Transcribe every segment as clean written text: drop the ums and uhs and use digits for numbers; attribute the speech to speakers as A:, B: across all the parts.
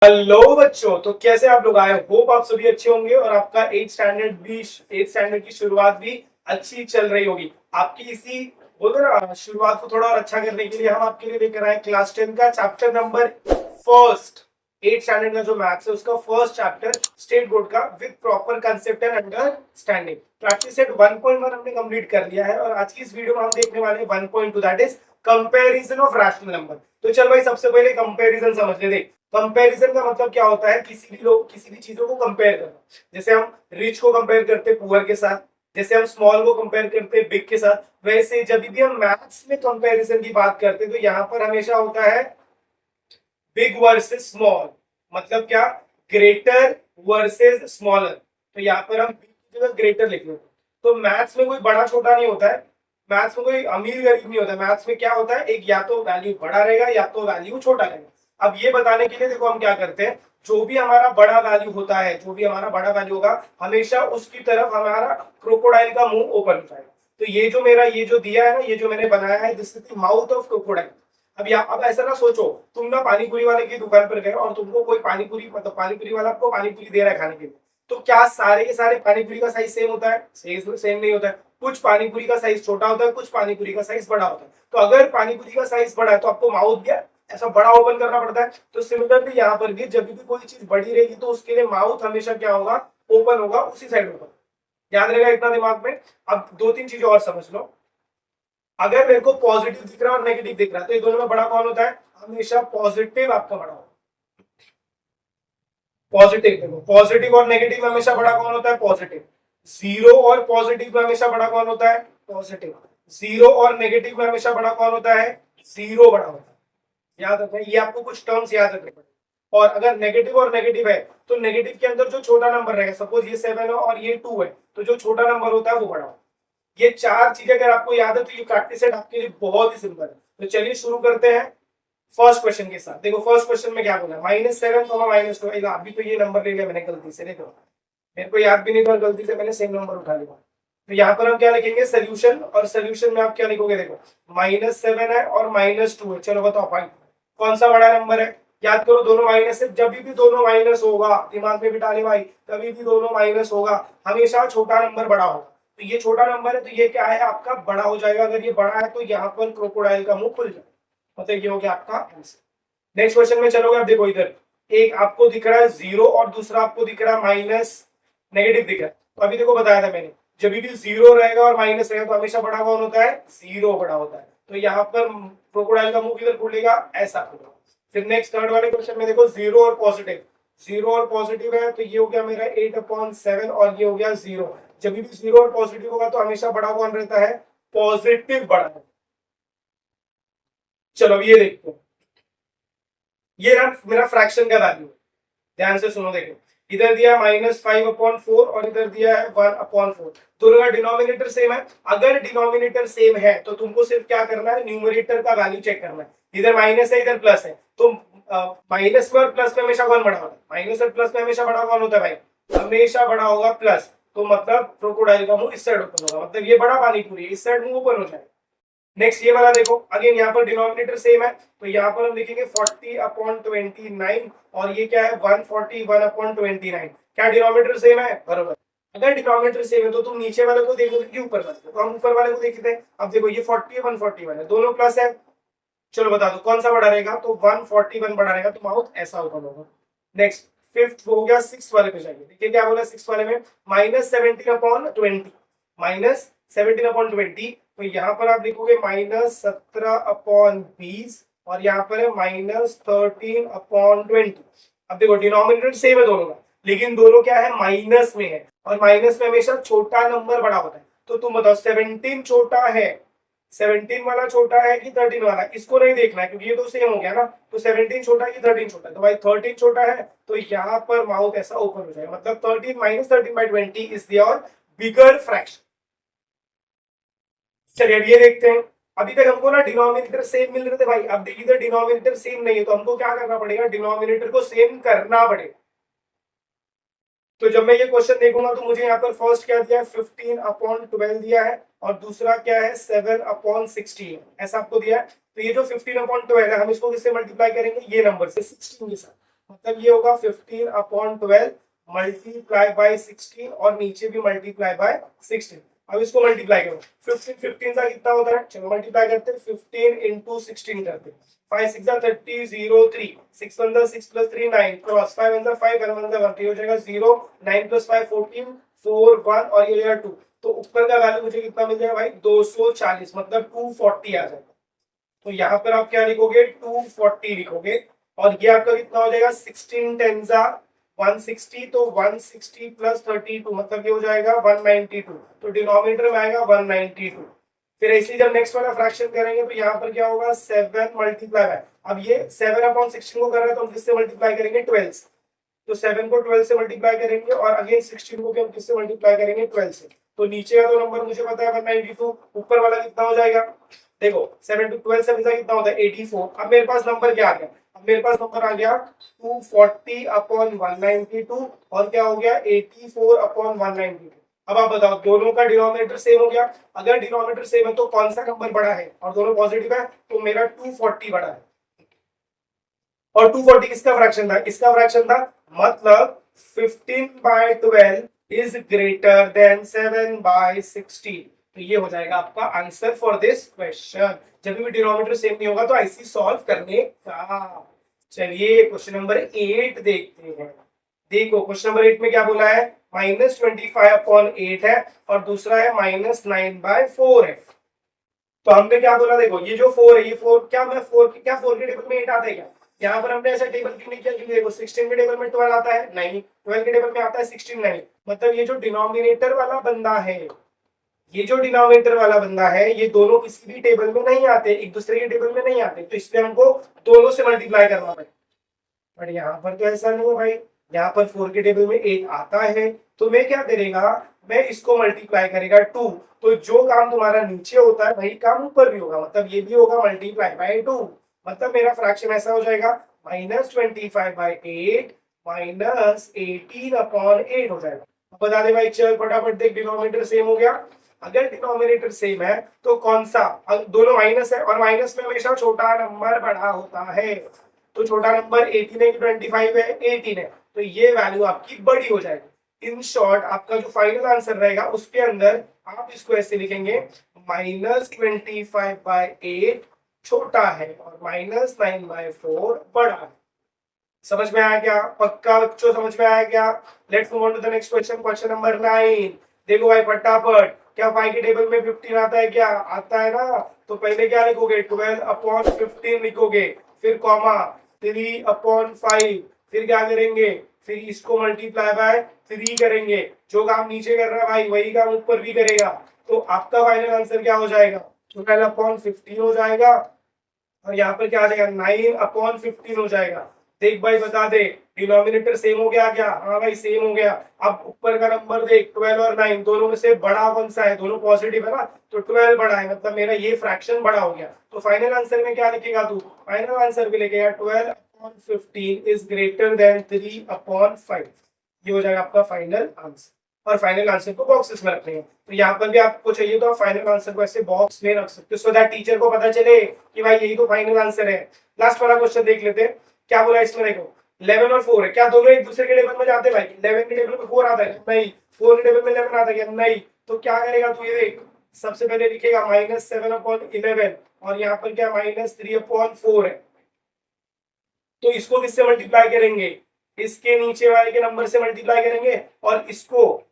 A: Hello बच्चों, तो कैसे आप लोग आए? होप आप सभी अच्छे होंगे और आपका एट स्टैंडर्ड की शुरुआत भी अच्छी चल रही होगी। आपकी इसी बोलते ना शुरुआत को थोड़ा और अच्छा करने के लिए हम आपके लिए लेकर आए क्लास 10 का chapter number first. Eight standard का जो मैथ्स है उसका फर्स्ट चैप्टर स्टेट बोर्ड का with proper concept and understanding. Practice set 1.1 हमने कंप्लीट कर लिया है और आज की इस वीडियो में हम देखने वाले हैं 1.2, that is comparison of rational number. तो चल भाई, सबसे पहले कंपैरिजन समझ ले। देख, कंपैरिजन का मतलब क्या होता है? किसी भी चीजों को कंपेयर करना। जैसे हम रिच को कंपेयर करते पुअर के साथ, जैसे हम स्मॉल को कंपेयर करते बिग के साथ, वैसे जब भी हम मैथ्स में कंपैरिजन की बात करते हैं तो यहाँ पर हमेशा होता है बिग वर्सेस स्मॉल। मतलब क्या? Greater versus smaller. तो यहाँ पर हम बिग की जगह ग्रेटर लिख लेते हैं। तो मैथ्स में कोई बड़ा छोटा नहीं होता है, मैथ्स में कोई अमीर गरीब नहीं होता है। मैथ्स में क्या होता है? एक या तो वैल्यू बड़ा रहेगा या तो वैल्यू छोटा रहेगा। अब ये बताने के लिए देखो हम क्या करते हैं, जो भी हमारा बड़ा वैल्यू होता है, जो भी हमारा बड़ा वैल्यू होगा, हमेशा उसकी तरफ हमारा क्रोकोडाइल का मुंह ओपन होता है। तो ये जो दिया है ना, ये जो मैंने बनाया है, this is the mouth of crocodile. अब ऐसा ना सोचो, तुम ना पानी पूरी वाले की दुकान पर गए और तुमको कोई पानी पूरी मतलब पानी पूरी वाला आपको पानी पूरी दे रहा है खाने के लिए। तो क्या सारे के सारे पानी पूरी का साइज सेम होता है? सेम नहीं होता है। कुछ पानी पूरी का साइज छोटा होता है, कुछ पानी पूरी का साइज बड़ा होता है। तो अगर पानी पूरी का साइज बड़ा है तो आपको माउथ क्या ऐसा बड़ा ओपन करना पड़ता है। तो सिमिलरली यहाँ पर भी जब भी कोई चीज बड़ी रहेगी तो उसके लिए माउथ हमेशा क्या होगा? ओपन होगा, उसी साइड होगा। याद रहेगा इतना दिमाग में। अब दो तीन चीजें और समझ लो। अगर मेरे को पॉजिटिव दिख रहा है और नेगेटिव दिख रहा है तो ये दोनों में बड़ा कौन होता है? हमेशा पॉजिटिव आपका बड़ा होता है। पॉजिटिव देखो, पॉजिटिव और नेगेटिव में हमेशा बड़ा कौन होता है? पॉजिटिव। जीरो और पॉजिटिव में हमेशा बड़ा कौन होता है? पॉजिटिव। जीरो और नेगेटिव में हमेशा बड़ा कौन होता है? जीरो बड़ा होता है। याद रखना, ये आपको कुछ टर्म्स याद रखने पड़ेंगे। और अगर नेगेटिव और नेगेटिव है तो नेगेटिव के अंदर जो छोटा नंबर रहेगा, सपोज ये 7 है और ये 2 है, तो जो छोटा नंबर होता है वो बड़ा होता है। ये चार चीजें अगर आपको याद है तो ये प्रैक्टिस सेट आपके लिए बहुत ही सिंपल है। तो चलिए शुरू करते हैं फर्स्ट क्वेश्चन के साथ। देखो फर्स्ट क्वेश्चन में क्या बोला, -7 -2। अभी तो ये नंबर ले लिया मैंने गलती से, देखो मेरे को याद भी नहीं था और गलती से मैंने सेम नंबर उठा लिया। तो यहाँ पर हम क्या लिखेंगे? सोल्यूशन। और सोल्यूशन में आप क्या लिखोगे? देखो -7 है और -2 है। चलो बताओ भाई कौन सा बड़ा नंबर है? याद करो, दोनों माइनस है। जब भी दोनों माइनस होगा, दिमाग में बिठा ले भाई, कभी भी दोनों माइनस होगा हमेशा छोटा नंबर बड़ा होगा। तो ये छोटा नंबर है तो ये क्या है? आपका बड़ा हो जाएगा। अगर ये बड़ा है तो यहाँ पर क्रोकोडाइल का मुंह खुल जाएगा। मतलब ये हो गया आपका आंसर। नेक्स्ट क्वेश्चन में चलोगे, आप देखो इधर एक आपको दिख रहा है जीरो और दूसरा आपको दिख रहा है माइनस, नेगेटिव दिख रहा है। तो अभी देखो बताया था मैंने, जब भी जीरो रहेगा और माइनस रहेगा तो हमेशा बड़ा कौन होता है? जीरो बड़ा होता है। तो यहाँ पर क्रोकोडाइल का मुंह किधर खुलेगा? ऐसा खुलेगा। फिर नेक्स्ट थर्ड वाले क्वेश्चन में देखो जीरो और पॉजिटिव, जीरो और पॉजिटिव है तो ये हो गया मेरा 8/7 और ये हो गया जीरो। जब भी जीरो और पॉजिटिव होगा तो हमेशा बड़ा कौन रहता है? पॉजिटिव बड़ा है। चलो अब ये देखते हैं, ये रहा मेरा फ्रैक्शन का वैल्यू। ध्यान से सुनो, देखो इधर दिया -5/4 और इधर दिया है 1/4। दोनों का डिनोमिनेटर सेम है। अगर डिनोमिनेटर सेम है तो तुमको सिर्फ क्या करना है? न्यूमरेटर का वैल्यू चेक करना है। इधर माइनस है इधर प्लस है, तो माइनस में और प्लस में हमेशा कौन बड़ा होता है? माइनस और प्लस में हमेशा बड़ा कौन होता है भाई? हमेशा बड़ा होगा प्लस। तो मतलब क्रोकोडाइल का मुंह इस साइड ओपन होगा, मतलब ये बड़ा पानी पूरी इस साइड मुंह ओपन हो जाएगा। नेक्स्ट ये वाला देखो, अगेन यहाँ पर डिनोमिनेटर सेम है तो यहाँ पर हम लिखेंगे 40/29 और ये क्या है? 141/29। क्या डिनोमिनेटर सेम है? बरोबर। अगर डिनोमिनेटर सेम है तो तुम नीचे वाले को देखोगे कि ऊपर वाले को? तो हम ऊपर वाले को देखते हैं। अब देखो ये 40 है 141 है, दोनों प्लस है। चलो बता दो कौन सा बड़ा रहेगा? तो 141 बड़ा रहेगा, तो माउथ ऐसा ओपन होगा। नेक्स्ट फिफ्थ हो गया, सिक्स वाले पे जाएंगे। देखिए क्या बोला सिक्स वाले में, -17/20, -17/20। तो यहाँ पर आप लिखोगे -17/20 और यहाँ पर है -13/20। अब देखो डिनोमिनेटर सेम है दोनों का, लेकिन दोनों क्या है? माइनस में है और माइनस में हमेशा छोटा नंबर बड़ा होता है। तो तुम बताओ 17 छोटा है, 17 वाला छोटा है कि 13 वाला? इसको नहीं देखना है क्योंकि ये तो सेम हो गया ना। तो 17 छोटा है कि 13 छोटा है? तो भाई 13 छोटा है, तो यहाँ पर माउथ ऐसा ओपन हो जाएगा। मतलब 13 -13/20 इज योर बिगर फ्रैक्शन। चलिए अब ये देखते हैं। अभी तक हमको ना डिनोमिनेटर सेम मिल रहे थे भाई, अब देखिए इधर डिनोमिनेटर सेम नहीं है तो हमको क्या करना पड़ेगा? डिनोमिनेटर को सेम करना पड़ेगा। तो जब मैं ये क्वेश्चन देखूंगा तो मुझे यहाँ पर फर्स्ट क्या दिया है? 15/12 दिया है और दूसरा क्या है? 7/16 ऐसा आपको दिया है। तो ये जो 15/12 है हम इसको किससे मल्टीप्लाई करेंगे? ये नंबर से 16 के साथ। मतलब ये होगा 15/12 मल्टीप्लाई बाय 16 और नीचे भी मल्टीप्लाई बाय 16। अब इसको मल्टीप्लाई करो, 15 का कितना होता है, चलो मल्टीप्लाई करते हैं, 15 इंटू 16 करते हैं, 5 6 30 0 3 6 1 6 प्लस 3 9 क्रॉस 5 1 5 1 1 1 हो जाएगा 0 9 प्लस 5 14 4 1 और ये हो जाएगा 2। तो ऊपर का वैल्यू मुझे कितना मिल जाएगा भाई 240, मतलब 240 आ जाएगा। तो यहाँ पर आप क्या लिखोगे 240 लिखोगे और ये आपका कितना हो जाएगा 16 10 जा 160, तो 160 प्लस 32 मतलब ये हो जाएगा 192, तो डिनोमिनेटर में आएगा 192। फिर ऐसे जब नेक्स्ट वाला फ्रैक्शन करेंगे तो यहाँ पर क्या होगा 7 मल्टीप्लाई बाय, अब ये 7/16 को कर रहा है तो हम किससे मल्टीप्लाई करेंगे 12 से, तो 7 को 12 से मल्टीप्लाई करेंगे और अगेन 16 को भी हम किससे मल्टीप्लाई करेंगे 12 से। तो नीचे का तो नंबर मुझे पता है 192, ऊपर वाला कितना हो जाएगा, देखो 7 to 12 से कितना होता है 84। अब मेरे पास नंबर क्या आ गया, अब मेरे पास नंबर आ गया 240/192 और क्या हो गया 84/192। अब आप बताओ दोनों का डिनोमिनेटर सेम हो गया, अगर डिनोमिनेटर सेम है तो कौन सा नंबर बड़ा है, और दोनों पॉजिटिव है तो मेरा 240 बड़ा है। और 240 किसका फ्रैक्शन था, इसका फ्रैक्शन था, मतलब 15/12 इज ग्रेटर देन 7/16। तो ये हो जाएगा आपका आंसर फॉर दिस क्वेश्चन। जब भी डिनोमिनेटर सेम नहीं होगा तो ऐसी सॉल्व करने का। चलिए क्वेश्चन नंबर 8 देखते हैं। देखो क्वेश्चन नंबर 8 में क्या बोला है, -25/8 है और दूसरा है -9/4 है। तो हमने क्या बोला, देखो ये जो 4 है, ये 4 क्या, मैं 4 क्या 4 के टेबल में 8 आता है क्या, यहाँ पर हमने ऐसा टेबल क्यों नहीं किया, क्योंकि देखो 16 के टेबल में 12 आता है नहीं, 12 के टेबल में आता है 16 नहीं, मतलब ये जो डिनोमिनेटर वाला बंदा है, ये जो डिनोमिनेटर वाला बंदा है, ये दोनों किसी भी टेबल में नहीं आते, एक दूसरे के टेबल में नहीं आते, तो इसलिए हमको दोनों से मल्टीप्लाई करना पड़ेगा। बट यहाँ पर तो ऐसा नहीं है भाई, यहाँ पर 4 के टेबल में 8 आता है, तो मैं क्या करेगा, मैं इसको मल्टीप्लाई करेगा 2, तो जो काम तुम्हारा नीचे होता है वही काम ऊपर भी होगा, मतलब ये भी होगा मल्टीप्लाई बाय 2, मतलब मेरा फ्रैक्शन ऐसा हो जाएगा -25/8 -18/8 हो जाएगा। बता दे भाई, चल फटाफट देख, डिनोमिनेटर सेम हो गया, अगर डिनोमिनेटर सेम है तो कौन सा, दोनों माइनस है और माइनस में हमेशा छोटा नंबर बड़ा होता है, तो छोटा नंबर 18 है कि 25 है, 18 है, तो ये वैल्यू आपकी बड़ी हो जाएगी। इन शॉर्ट आपका जो फाइनल आंसर रहेगा उसके अंदर आप इसको ऐसे लिखेंगे -25/8 छोटा है और -9/4 बड़ा है। समझ में आया क्या, पक्का बच्चों समझ में आया क्या। Let's move on to the next question, question number 9। देखो भाई फटाफट, क्या पाई के टेबल में 15 आता है, क्या आता है ना, तो पहले क्या लिखोगे 12/15 लिखोगे, फिर कॉमा 3/5, फिर क्या करेंगे, फिर इसको मल्टीप्लाई बाय 3 करेंगे, जो काम नीचे कर रहा है भाई वही काम ऊपर भी करेगा, तो आपका फाइनल आंसर क्या हो जाएगा 12/15 हो जाएगा और यहाँ पर क्या आ जाएगा 9/15 हो जाएगा। देख भाई बता दे, डिनोमिनेटर सेम हो गया क्या, हाँ भाई सेम हो गया। अब ऊपर का नंबर देख 12 और 9 दोनों में से बड़ा कौन सा है, दोनों पॉजिटिव है ना, तो 12 बड़ा है, मतलब मेरा ये फ्रैक्शन बड़ा हो गया। तो फाइनल आंसर में क्या लिखेगा तू, फाइनल आंसर भी लिखेगा 12/15 इज ग्रेटर देन 3/5। ये हो जाएगा आपका फाइनल आंसर, और फाइनल आंसर को बॉक्सेस में रखने हैं। तो यहाँ पर भी आपको चाहिए तो आप फाइनल आंसर को ऐसे बॉक्स में रख सकते हो, सो दैट टीचर को पता चले कि भाई यही तो फाइनल आंसर है। लास्ट वाला क्वेश्चन देख लेते हैं, क्या बोला इसमें, देखो 11 और 4 है, क्या दोनों एक दूसरे के टेबल में जाते हैं भाई, 11 के टेबल में 4 आता है नहीं, 4 के टेबल में 11 आता है नहीं, तो क्या करेगा तू, ये देख सबसे पहले लिखेगा -7/11 और यहाँ पर क्या -3/4 है, तो इसको किससे मल्टीप्लाई करेंगे, इसके नीचे वाले के नंबर से मल्टीप्लाई करेंगे, और इसको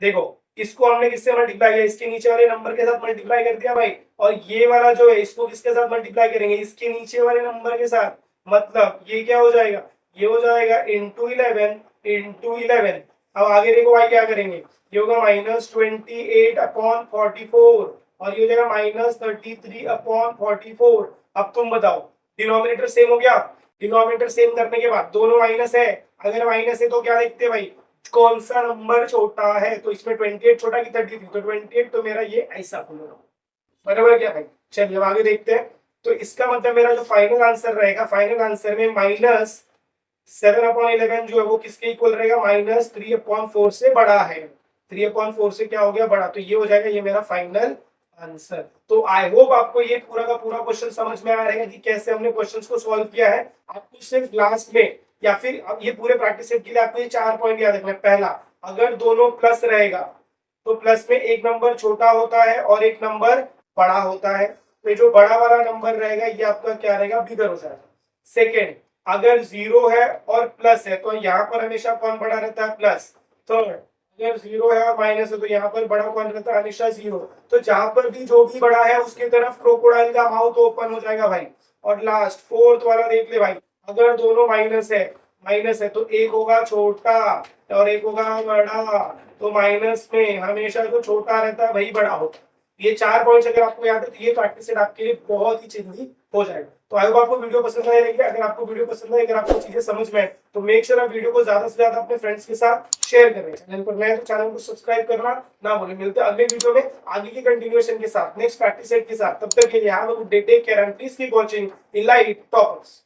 A: देखो इसको हमने किससे मल्टीप्लाई किया, इसके नीचे वाले नंबर के साथ मल्टीप्लाई कर दिया भाई, और ये वाला जो है इसको किसके साथ मल्टीप्लाई करेंगे, इसके नीचे वाले नंबर के साथ, मतलब ये क्या हो जाएगा, ये हो जाएगा *11 अब आगे देखो भाई क्या करेंगे, ये होगा -28/44 और ये हो जाएगा -33/44। अब तुम बताओ डिनोमिनेटर सेम हो गया, डिनोमिनेटर सेम करने के बाद दोनों माइनस है, अगर माइनस है तो क्या देखते हैं भाई कौन सा नंबर छोटा है, तो इसमें 28 छोटा की 33, तो 28, तो मेरा ये ऐसा खुलेगा, बराबर क्या भाई। चलिए अब आगे देखते हैं, तो इसका मतलब मेरा जो फाइनल आंसर रहेगा, फाइनल आंसर में -7/11 जो है वो किसके इक्वल रहेगा, -3/4 से बड़ा है, 3/4 से क्या हो गया बड़ा, तो ये हो जाएगा ये मेरा फाइनल आंसर। तो आई होप आपको ये पूरा का पूरा क्वेश्चन समझ में आया रहेगा कि कैसे हमने क्वेश्चंस को सॉल्व किया है। आपको सिर्फ लास्ट में या फिर अब ये पूरे प्रैक्टिस सेट के लिए आपको ये 4 पॉइंट याद रखना है। पहला, अगर दोनों प्लस रहेगा तो प्लस में एक नंबर छोटा होता है और एक नंबर बड़ा होता है, तो जो बड़ा वाला नंबर रहेगा ये आपका क्या रहेगा, बिगर हो जाएगा। सेकेंड, अगर जीरो है और प्लस है तो यहाँ पर हमेशा कौन बड़ा रहता है, प्लस। थर्ड, अगर जीरो है और माइनस है तो यहाँ पर बड़ा कौन रहता है, हमेशा जीरो। तो जहां पर भी जो भी बड़ा है उसकी तरफ क्रोकोडाइल का माउथ ओपन हो जाएगा भाई। और लास्ट फोर्थ वाला देख ले भाई, अगर दोनों माइनस है तो एक होगा छोटा और एक होगा बड़ा, तो माइनस में हमेशा जो छोटा रहता है वही बड़ा होता है। ये 4 पॉइंट्स अगर आपको याद है तो ये प्रैक्टिस सेट आपके लिए बहुत ही जल्दी हो जाएगा। तो आई होप आपको वीडियो पसंद आएगी। अगर आपको वीडियो पसंद आए, अगर आपको चीजें समझ में आए तो मेक श्योर आप वीडियो को ज्यादा से ज्यादा अपने फ्रेंड्स के साथ शेयर करें। चैनल पर नए तो चैनल को सब्सक्राइब करना ना भूलें। मिलते हैं अगले वीडियो में आगे की कंटिन्यूएशन के साथ, नेक्स्ट प्रैक्टिस सेट के साथ। तब तक के लिए have a good day, take care and please keep watching elite toppers.